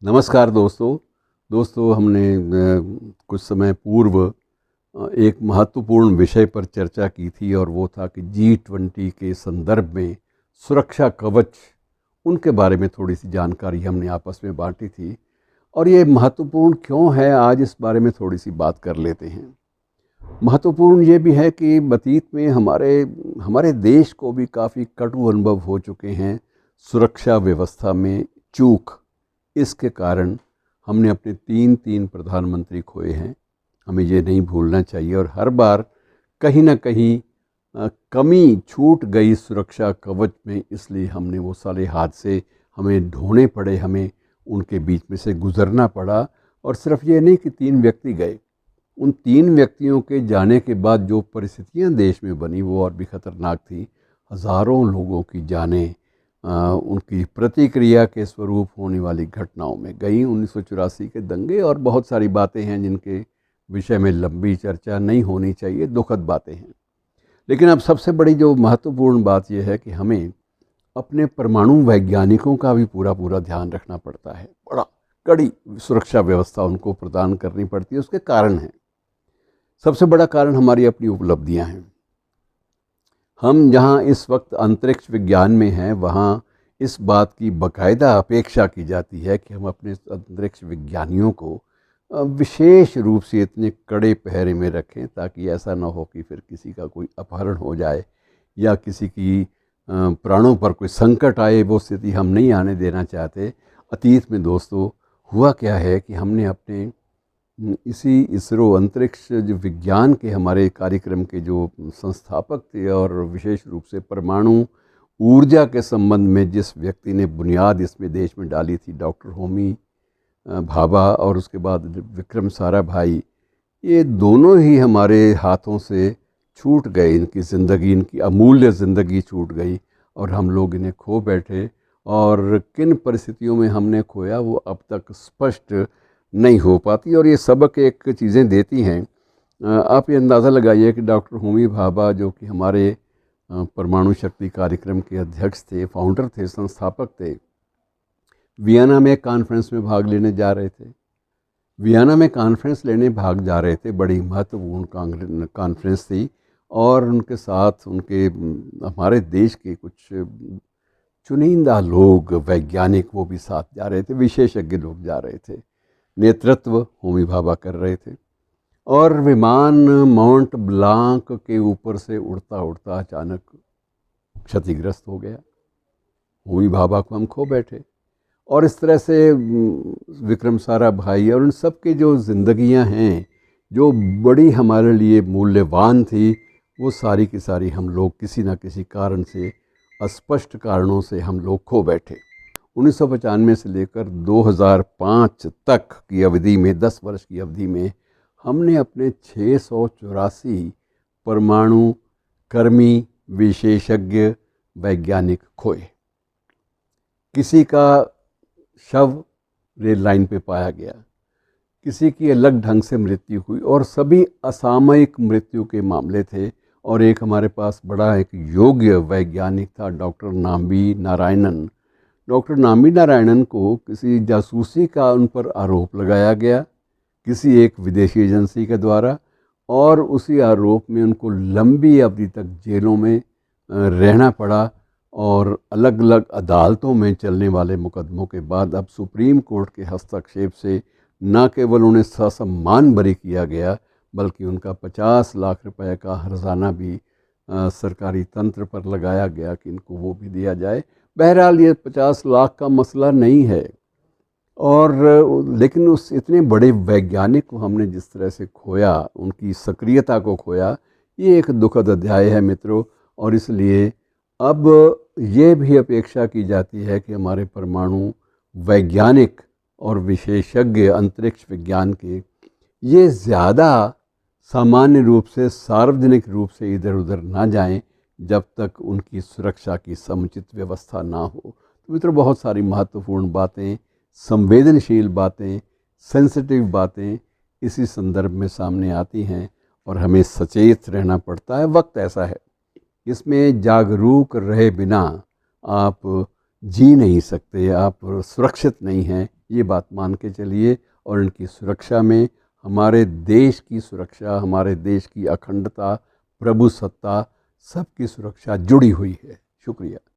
नमस्कार दोस्तों हमने कुछ समय पूर्व एक महत्वपूर्ण विषय पर चर्चा की थी और वो था कि G20 के संदर्भ में सुरक्षा कवच, उनके बारे में थोड़ी सी जानकारी हमने आपस में बांटी थी। और ये महत्वपूर्ण क्यों है, आज इस बारे में थोड़ी सी बात कर लेते हैं। महत्वपूर्ण ये भी है कि अतीत में हमारे देश को भी काफ़ी कटु अनुभव हो चुके हैं सुरक्षा व्यवस्था में चूक। इसके कारण हमने अपने तीन प्रधानमंत्री खोए हैं। हमें ये नहीं भूलना चाहिए और हर बार कहीं ना कहीं कमी छूट गई सुरक्षा कवच में, इसलिए हमने वो सारे हादसे हमें ढोने पड़े, हमें उनके बीच में से गुजरना पड़ा। और सिर्फ ये नहीं कि 3 व्यक्ति गए, उन 3 व्यक्तियों के जाने के बाद जो परिस्थितियां देश में बनी वो और भी ख़तरनाक थी। हज़ारों लोगों की जानें उनकी प्रतिक्रिया के स्वरूप होने वाली घटनाओं में गई। 1984 के दंगे और बहुत सारी बातें हैं जिनके विषय में लंबी चर्चा नहीं होनी चाहिए, दुखद बातें हैं। लेकिन अब सबसे बड़ी जो महत्वपूर्ण बात यह है कि हमें अपने परमाणु वैज्ञानिकों का भी पूरा ध्यान रखना पड़ता है। बड़ा कड़ी सुरक्षा व्यवस्था उनको प्रदान करनी पड़ती है। उसके कारण हैं, सबसे बड़ा कारण हमारी अपनी उपलब्धियां हैं। हम जहाँ इस वक्त अंतरिक्ष विज्ञान में हैं, वहाँ इस बात की बाकायदा अपेक्षा की जाती है कि हम अपने अंतरिक्ष विज्ञानियों को विशेष रूप से इतने कड़े पहरे में रखें ताकि ऐसा ना हो कि फिर किसी का कोई अपहरण हो जाए या किसी की प्राणों पर कोई संकट आए। वो स्थिति हम नहीं आने देना चाहते। अतीत में दोस्तों हुआ क्या है कि हमने अपने इसी इसरो अंतरिक्ष जो विज्ञान के हमारे कार्यक्रम के जो संस्थापक थे और विशेष रूप से परमाणु ऊर्जा के संबंध में जिस व्यक्ति ने बुनियाद इसमें देश में डाली थी, डॉक्टर होमी भाभा और उसके बाद विक्रम साराभाई, ये दोनों ही हमारे हाथों से छूट गए। इनकी ज़िंदगी, इनकी अमूल्य ज़िंदगी छूट गई और हम लोग इन्हें खो बैठे। और किन परिस्थितियों में हमने खोया वो अब तक स्पष्ट नहीं हो पाती। और ये सबक एक चीज़ें देती हैं। आप ये अंदाज़ा लगाइए कि डॉक्टर होमी भाभा, जो कि हमारे परमाणु शक्ति कार्यक्रम के अध्यक्ष थे, फाउंडर थे, संस्थापक थे, वियना में कॉन्फ्रेंस में भाग लेने जा रहे थे। वियना में कॉन्फ्रेंस लेने भाग जा रहे थे, बड़ी महत्वपूर्ण कॉन्फ्रेंस थी। और उनके साथ उनके हमारे देश के कुछ चुनिंदा लोग, वैज्ञानिक, वो भी साथ जा रहे थे, विशेषज्ञ लोग जा रहे थे। नेतृत्व होमी भाभा कर रहे थे। और विमान माउंट ब्लांक के ऊपर से उड़ता उड़ता अचानक क्षतिग्रस्त हो गया। होमी भाभा को हम खो बैठे। और इस तरह से विक्रम साराभाई और उन सब के जो ज़िंदगियां हैं, जो बड़ी हमारे लिए मूल्यवान थी, वो सारी की सारी हम लोग किसी न किसी कारण से, अस्पष्ट कारणों से हम लोग खो बैठे। 1995 से लेकर 2005 तक की अवधि में, 10 वर्ष की अवधि में, हमने अपने 684 परमाणु कर्मी, विशेषज्ञ, वैज्ञानिक खोए। किसी का शव रेल लाइन पे पाया गया, किसी की अलग ढंग से मृत्यु हुई और सभी असामयिक मृत्यु के मामले थे। और एक हमारे पास बड़ा एक योग्य वैज्ञानिक था, डॉक्टर नाम्बी नारायणन। डॉक्टर नाम्बी नारायणन को किसी जासूसी का उन पर आरोप लगाया गया किसी एक विदेशी एजेंसी के द्वारा, और उसी आरोप में उनको लंबी अवधि तक जेलों में रहना पड़ा। और अलग अलग अदालतों में चलने वाले मुकदमों के बाद अब सुप्रीम कोर्ट के हस्तक्षेप से न केवल उन्हें ससम्मान बरी किया गया, बल्कि उनका 50 लाख रुपए का हर्जाना भी सरकारी तंत्र पर लगाया गया कि इनको वो भी दिया जाए। बहरहाल ये 50 लाख का मसला नहीं है। और लेकिन उस इतने बड़े वैज्ञानिक को हमने जिस तरह से खोया, उनकी सक्रियता को खोया, ये एक दुखद अध्याय है मित्रों। और इसलिए अब ये भी अपेक्षा की जाती है कि हमारे परमाणु वैज्ञानिक और विशेषज्ञ अंतरिक्ष विज्ञान के, ये ज़्यादा सामान्य रूप से, सार्वजनिक रूप से इधर उधर ना जाएं जब तक उनकी सुरक्षा की समुचित व्यवस्था ना हो। तो मित्रों, बहुत सारी महत्वपूर्ण बातें, संवेदनशील बातें, सेंसिटिव बातें इसी संदर्भ में सामने आती हैं और हमें सचेत रहना पड़ता है। वक्त ऐसा है, इसमें जागरूक रहे बिना आप जी नहीं सकते, आप सुरक्षित नहीं हैं। ये बात मान के चलिए और इनकी सुरक्षा में हमारे देश की सुरक्षा, हमारे देश की अखंडता, प्रभुसत्ता, सबकी सुरक्षा जुड़ी हुई है। शुक्रिया।